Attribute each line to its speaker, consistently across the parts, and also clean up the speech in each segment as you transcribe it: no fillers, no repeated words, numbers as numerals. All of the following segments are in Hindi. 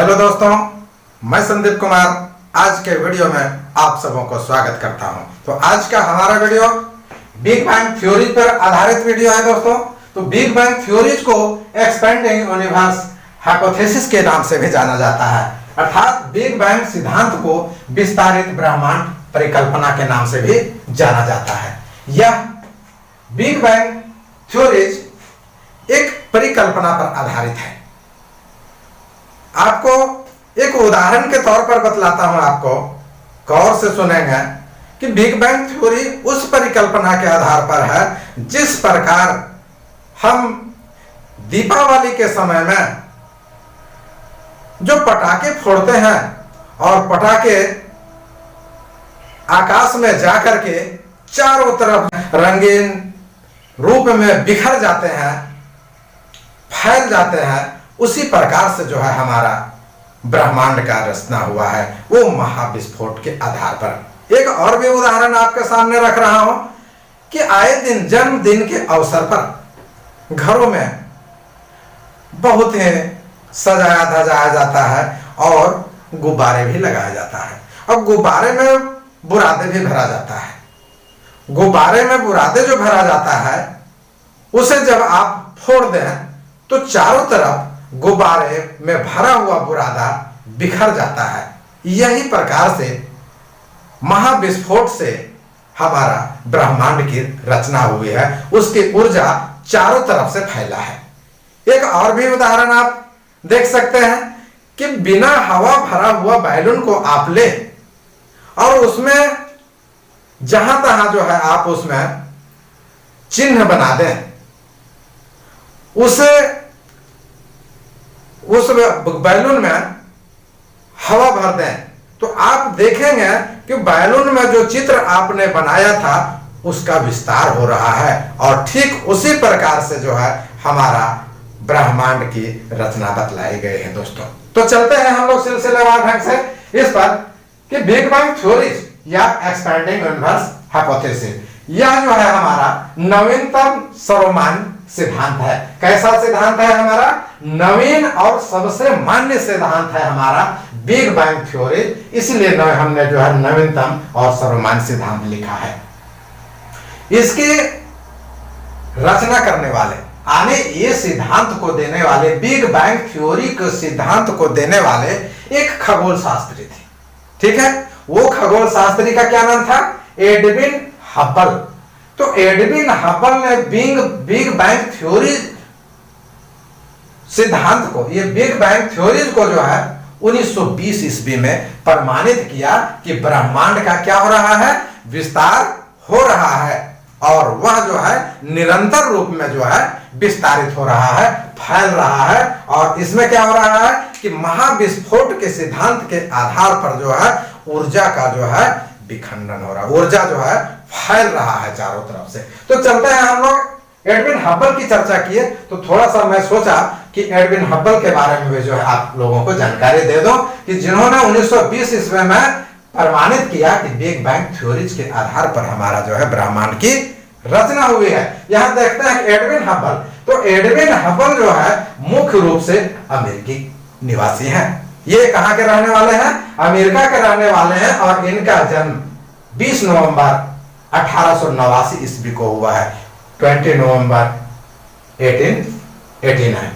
Speaker 1: हेलो दोस्तों, मैं संदीप कुमार आज के वीडियो में आप सबों को स्वागत करता हूं। तो आज का हमारा वीडियो बिग बैंग थ्योरी पर आधारित वीडियो है दोस्तों। तो बिग बैंग थ्योरीज को एक्सपेंडिंग यूनिवर्स हाइपोथेसिस के नाम से भी जाना जाता है, अर्थात बिग बैंग सिद्धांत को विस्तारित ब्रह्मांड परिकल्पना के नाम से भी जाना जाता है। यह बिग बैंग थ्योरीज एक परिकल्पना पर आधारित है। आपको एक उदाहरण के तौर पर बतलाता हूं, आपको गौर से सुनेंगे कि बिग बैंग थ्योरी उस परिकल्पना के आधार पर है जिस प्रकार हम दीपावली के समय में जो पटाखे फोड़ते हैं और पटाखे आकाश में जाकर के चारों तरफ रंगीन रूप में बिखर जाते हैं, फैल जाते हैं, उसी प्रकार से जो है हमारा ब्रह्मांड का रचना हुआ है, वो महाविस्फोट के आधार पर। एक और भी उदाहरण आपके सामने रख रहा हूं कि आए दिन जन्मदिन के अवसर पर घरों में बहुत ही सजाया धजाया जाता है और गुब्बारे भी लगाया जाता है। अब गुब्बारे में बुरादे भी भरा जाता है। गुब्बारे में बुरादे जो भरा जाता है उसे जब आप फोड़ दें तो चारों तरफ गुब्बारे में भरा हुआ बुरादा बिखर जाता है। यही प्रकार से महाविस्फोट से हमारा ब्रह्मांड की रचना हुई है, उसकी ऊर्जा चारों तरफ से फैला है। एक और भी उदाहरण आप देख सकते हैं कि बिना हवा भरा हुआ बैलून को आप ले और उसमें जहां तहां जो है आप उसमें चिन्ह बना दें, उस बैलून में हवा भर दें, तो आप देखेंगे कि बैलून में जो चित्र आपने बनाया था उसका विस्तार हो रहा है। और ठीक उसी प्रकार से जो है हमारा ब्रह्मांड की रचना बतलाई गई है दोस्तों। तो चलते हैं हम लोग सिलसिलेवार ढंग से इस पर कि बिग बैंग थ्योरीज या एक्सपेंडिंग यूनिवर्स हाइपोथेसिस, यह जो है हमारा नवीनतम सर्वमान्य सिद्धांत है। कैसा सिद्धांत है हमारा? नवीन और सबसे मान्य सिद्धांत है हमारा बिग बैंग थ्योरी, इसलिए हमने जो है नवीनतम और सर्वमान्य सिद्धांत लिखा है। इसकी रचना करने वाले आने ये सिद्धांत को देने वाले, बिग बैंग थ्योरी के सिद्धांत को देने वाले एक खगोल शास्त्री थे, ठीक है। वो खगोल शास्त्री का क्या नाम था? Edwin Hubble. तो एडविन हबल ने बिग बैंग थ्योरी सिद्धांत को, ये बिग बैंग थ्योरीज को जो है 1920 ईस्वी में प्रमाणित किया कि ब्रह्मांड का क्या हो रहा है? विस्तार हो रहा है और वह जो है निरंतर रूप में जो है विस्तारित हो रहा है, फैल रहा है। और इसमें क्या हो रहा है कि महाविस्फोट के सिद्धांत के आधार पर जो है ऊर्जा का जो है विखंडन हो रहा है, ऊर्जा जो है फैल रहा है चारों तरफ से। तो चलते हैं हम लोग एडविन हबल की चर्चा किए, तो थोड़ा सा मैं सोचा कि एडविन हबल के बारे में भी जो है आप लोगों को जानकारी दे दो कि जिन्होंने 1920 ईस्वी में प्रमाणित किया कि बिग बैंग थ्योरीज के आधार पर हमारा जो है ब्रह्मांड की रचना हुई है। यहां देखते हैं एडविन हबल। तो एडविन हबल जो है मुख्य रूप से अमेरिकी निवासी हैं। ये कहां के रहने वाले हैं? अमेरिका के रहने वाले हैं और इनका जन्म 20 नवंबर 1889 ईस्वी को हुआ है, 20 नवंबर 1889।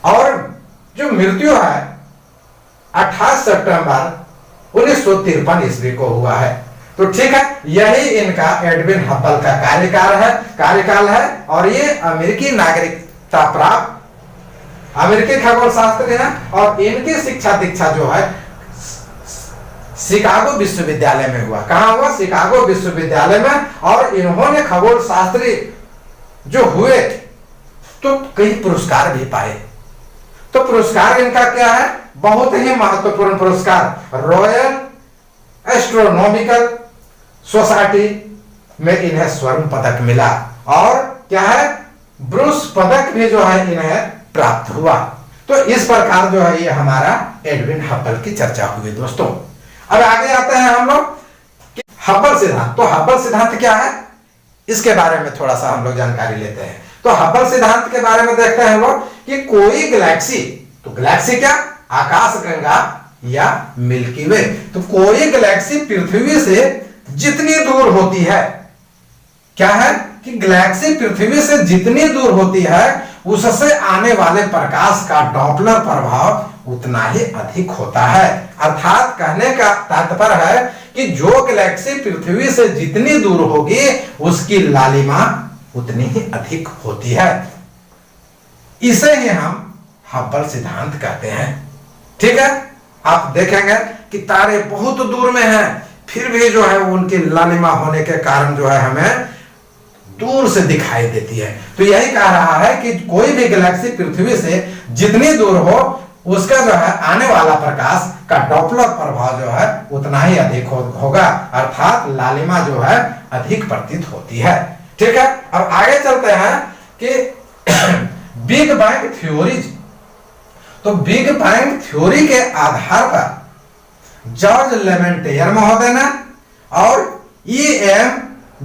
Speaker 1: और जो मृत्यु है 28 सितंबर 1953 ईस्वी को हुआ है। तो ठीक है, यही इनका एडविन हबल का कार्यकाल है और ये अमेरिकी नागरिकता प्राप्त अमेरिकी खगोल शास्त्री हैं। और इनकी शिक्षा दीक्षा जो है शिकागो विश्वविद्यालय में हुआ। कहां हुआ? शिकागो विश्वविद्यालय में। और इन्होंने खगोल शास्त्री जो हुए तो कई पुरस्कार भी पाए। तो पुरस्कार इनका क्या है? बहुत ही महत्वपूर्ण पुरस्कार रॉयल एस्ट्रोनॉमिकल सोसाइटी में इन्हें स्वर्ण पदक मिला और क्या है, ब्रूस पदक भी जो है इन्हें प्राप्त हुआ। तो इस प्रकार जो है ये हमारा एडविन हबल की चर्चा हुई दोस्तों। अब आगे आते हैं हम लोग हबल सिद्धांत। तो हबल सिद्धांत क्या है, इसके बारे में थोड़ा सा हम लोग जानकारी लेते हैं। तो हबल सिद्धांत के बारे में देखते हैं हम लोग कि कोई गैलेक्सी, तो गैलेक्सी क्या? आकाशगंगा या मिल्की वे। तो कोई गैलेक्सी पृथ्वी से जितनी दूर होती है, क्या है कि गैलेक्सी पृथ्वी से जितनी दूर होती है उससे आने वाले प्रकाश का डॉपलर प्रभाव उतना ही अधिक होता है। अर्थात कहने का तात्पर्य है कि जो गैलेक्सी पृथ्वी से जितनी दूर होगी उसकी लालिमा उतनी ही अधिक होती है। इसे ही हम हब्बल सिद्धांत कहते हैं। ठीक है, आप देखेंगे कि तारे बहुत दूर में हैं, फिर भी जो है उनकी लालिमा होने के कारण जो है हमें दूर से दिखाई देती है। तो यही कह रहा है कि कोई भी गैलेक्सी पृथ्वी से जितनी दूर हो उसका जो है आने वाला प्रकाश का डॉपलर प्रभाव जो है उतना ही अधिक होगा, अर्थात लालिमा जो है अधिक प्रतीत होती है। ठीक है, अब आगे चलते हैं कि बिग बैंग थ्योरीज। तो बिग बैंग थ्योरी के आधार पर जॉर्ज लेमेंटियर महोदय ने और E.M.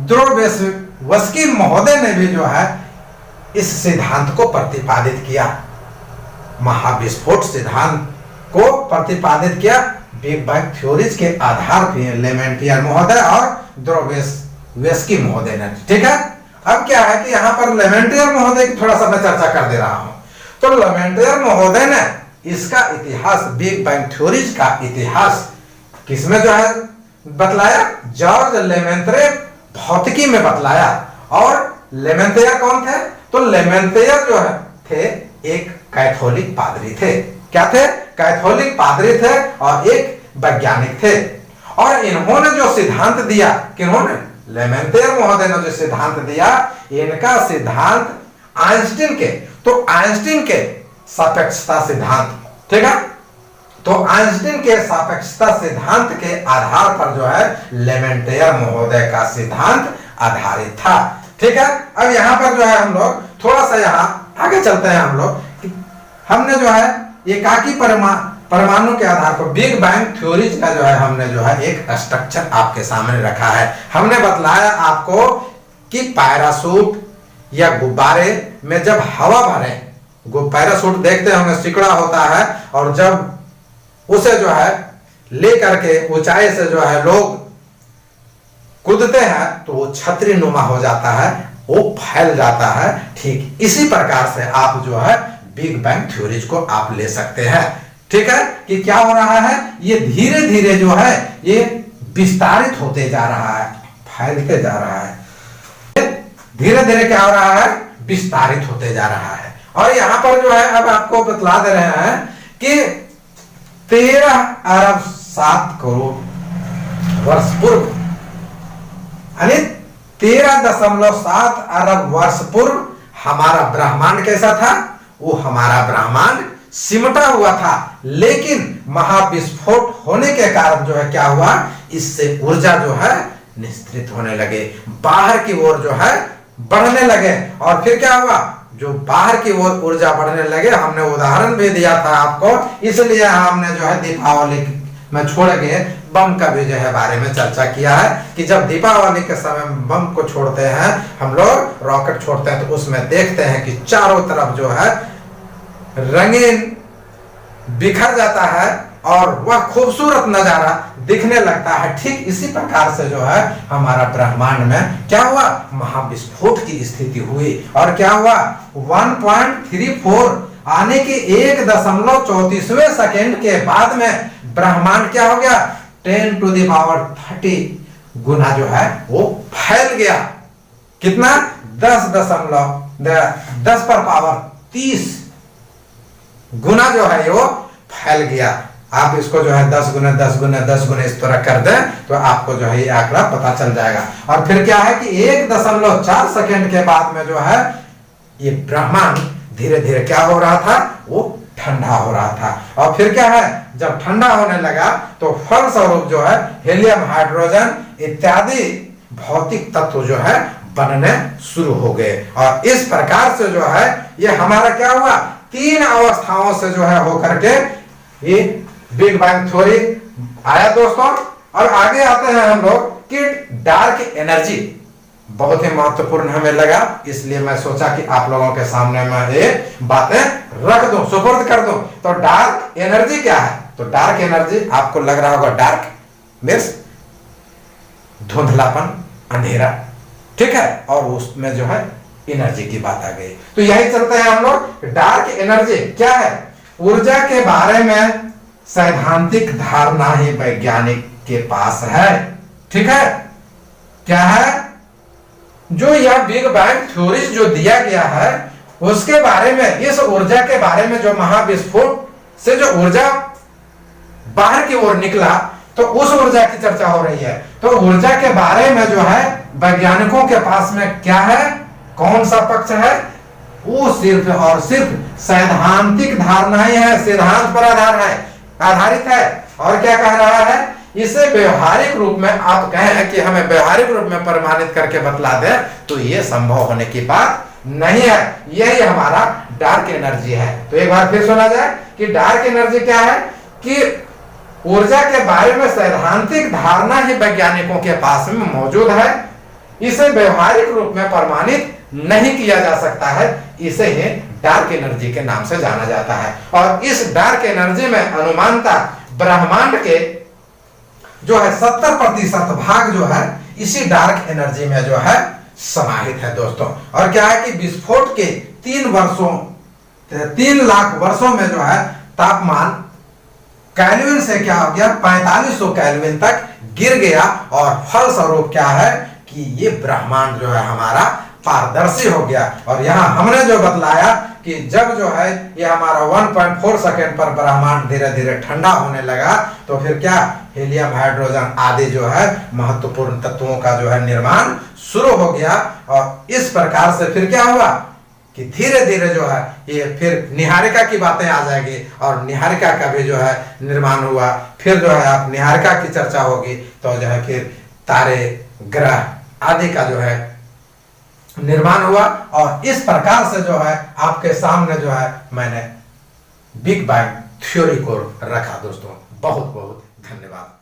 Speaker 1: द्रोवेस्की महोदय ने भी जो है इस सिद्धांत को प्रतिपादित किया, महाविस्फोट सिद्धांत को प्रतिपादित किया बिग बैंग थ्योरीज के आधार पर लेमेंटियर महोदय और द्रोवेस्की महोदय ने। ठीक है, अब क्या है कि यहाँ पर लेमेंटियर महोदय की थोड़ा सा मैं चर्चा कर दे रहा हूं। तो लेमेंटियर महोदय ने इसका इतिहास, बिग बैंग थ्योरीज का इतिहास किसमें जो है बतलाया? जॉर्ज लेमेंटियर भौतिकी में बतलाया। और लेमेंटियर कौन थे? तो लेमेंटियर जो है थे एक कैथोलिक पादरी थे। क्या थे? कैथोलिक पादरी थे और एक वैज्ञानिक थे। और इन्होंने जो सिद्धांत दिया, किन्होंने? लेमेंटियर महोदय ने जो सिद्धांत दिया, इनका सिद्धांत आइंस्टीन के, तो आइंस्टीन के सापेक्षता सिद्धांत, ठीक है, तो आइंस्टीन के सापेक्षता सिद्धांत के आधार पर जो है लेमेंटियर महोदय का सिद्धांत आधारित था। ठीक है, अब यहां पर जो है हम लोग थोड़ा सा यहां आगे चलते हैं। हम लोग हमने जो है एकाकी परमाणु के आधार पर बिग बैंग थ्योरीज का जो है हमने जो है एक स्ट्रक्चर आपके सामने रखा है। हमने बतलाया आपको कि पैराशूट या गुब्बारे में जब हवा भरे, पैराशूट देखते होंगे सिकड़ा होता है, और जब उसे जो है ले करके ऊंचाई से जो है लोग कूदते हैं तो वो छतरी नुमा हो जाता है, वो फैल जाता है। ठीक इसी प्रकार से आप जो है बिग बैंग थ्योरीज को आप ले सकते हैं। ठीक है, कि क्या हो रहा है, ये धीरे धीरे जो है ये विस्तारित होते जा रहा है, फैलते जा रहा है, धीरे धीरे क्या हो रहा है, विस्तारित होते जा रहा है। और यहां पर जो है अब आपको बतला दे रहे हैं कि 13 अरब 7 करोड़ वर्ष पूर्व, यानी 13.7 अरब वर्ष पूर्व हमारा ब्रह्मांड कैसा था? वो हमारा ब्रह्मांड सिमटा हुआ था, लेकिन महाविस्फोट होने के कारण जो है क्या हुआ, इससे ऊर्जा जो है निस्तृत होने लगे, बाहर की ओर जो है बढ़ने लगे। और फिर क्या हुआ, जो बाहर की ओर ऊर्जा बढ़ने लगे, हमने उदाहरण भी दिया था आपको, इसलिए हमने जो है दीपावली में छोड़ के बम का भी जो है बारे में चर्चा किया है कि जब दीपावली के समय बम को छोड़ते हैं हम लोग, रॉकेट छोड़ते हैं, तो उसमें देखते हैं कि चारों तरफ जो है रंगीन बिखर जाता है और वह खूबसूरत नजारा दिखने लगता है। ठीक इसी प्रकार से जो है हमारा ब्रह्मांड में क्या हुआ, महाविस्फोट की स्थिति हुई। और क्या हुआ, 1.34 आने के 1.34वें सेकेंड के बाद में ब्रह्मांड क्या हो गया, 10⁻30 गुना जो है वो फैल गया। कितना? 10 गुना जो है वो फैल गया। आप इसको जो है 10 गुना 10 गुना 10 गुना इस तरह कर दें तो आपको जो है ये आंकड़ा पता चल जाएगा। और फिर क्या है कि 1.4 सेकेंड के बाद में जो है ये ब्रह्मांड धीरे धीरे क्या हो रहा था, वो ठंडा हो रहा था। और फिर क्या है, जब ठंडा होने लगा तो फलस्वरूप जो है हीलियम, हाइड्रोजन इत्यादि भौतिक तत्व जो है बनने शुरू हो गए। और इस प्रकार से जो है ये हमारा क्या हुआ, 3 अवस्थाओं से जो है होकर के ये बिग बैंग थ्योरी आया दोस्तों। और आगे आते हैं हम लोग कि डार्क एनर्जी, बहुत ही महत्वपूर्ण हमें लगा, इसलिए मैं सोचा कि आप लोगों के सामने मैं ये बातें रख दूं, सुपुर्द कर दूं। तो डार्क एनर्जी क्या है? तो डार्क एनर्जी आपको लग रहा होगा, डार्क मीन्स धुंधलापन, अंधेरा, ठीक है, और उसमें जो है एनर्जी की बात आ गई। तो यही चलते हैं हम लोग। डार्क एनर्जी क्या है? ऊर्जा के बारे में सैद्धांतिक धारणा ही वैज्ञानिक के पास है, ठीक है। क्या है? जो यह बिग बैंग थ्योरी जो दिया गया है उसके बारे में, इस ऊर्जा के बारे में, जो महाविस्फोट से जो ऊर्जा बाहर की ओर निकला, तो उस ऊर्जा की चर्चा हो रही है। तो ऊर्जा के बारे में जो है वैज्ञानिकों के पास में क्या है, कौन सा पक्ष है? वो सिर्फ और सिर्फ सैद्धांतिक धारणा ही है, सिद्धांत पर आधारित है। और क्या कह रहा है? इसे व्यवहारिक रूप में आप कहें कि हमें व्यवहारिक रूप में प्रमाणित करके बतला दे, तो ये संभव होने की बात नहीं है। यही हमारा डार्क एनर्जी है। तो एक बार फिर सुना जाए कि डार्क एनर्जी क्या है? कि ऊर्जा के बारे में सैद्धांतिक धारणा ही वैज्ञानिकों के पास में मौजूद है, इसे व्यवहारिक रूप में प्रमाणित नहीं किया जा सकता है, इसे ही डार्क एनर्जी के नाम से जाना जाता है। और इस डार्क एनर्जी में अनुमानता ब्रह्मांड के जो है 70% भाग जो है इसी डार्क एनर्जी में जो है समाहित है दोस्तों। और क्या है कि विस्फोट के 3 लाख वर्षों में जो है तापमान केल्विन से क्या हो गया, 4500 केल्विन तक गिर गया। और फलस्वरूप क्या है कि ये ब्रह्मांड जो है हमारा पारदर्शी हो गया। और यहाँ हमने जो बतलाया कि जब जो है ये हमारा 1.4 सेकेंड पर ब्रह्मांड धीरे धीरे ठंडा होने लगा, तो फिर क्या हीलियम, हाइड्रोजन आदि जो है महत्वपूर्ण तत्वों का जो है निर्माण शुरू हो गया। और इस प्रकार से फिर क्या हुआ कि धीरे धीरे जो है ये फिर निहारिका की बातें आ जाएगी, और निहारिका का भी जो है निर्माण हुआ। फिर जो है आप निहारिका की चर्चा होगी, तो जो है फिर तारे, ग्रह आदि का जो है निर्माण हुआ। और इस प्रकार से जो है आपके सामने जो है मैंने बिग बैंग थ्योरी को रखा दोस्तों। बहुत बहुत धन्यवाद।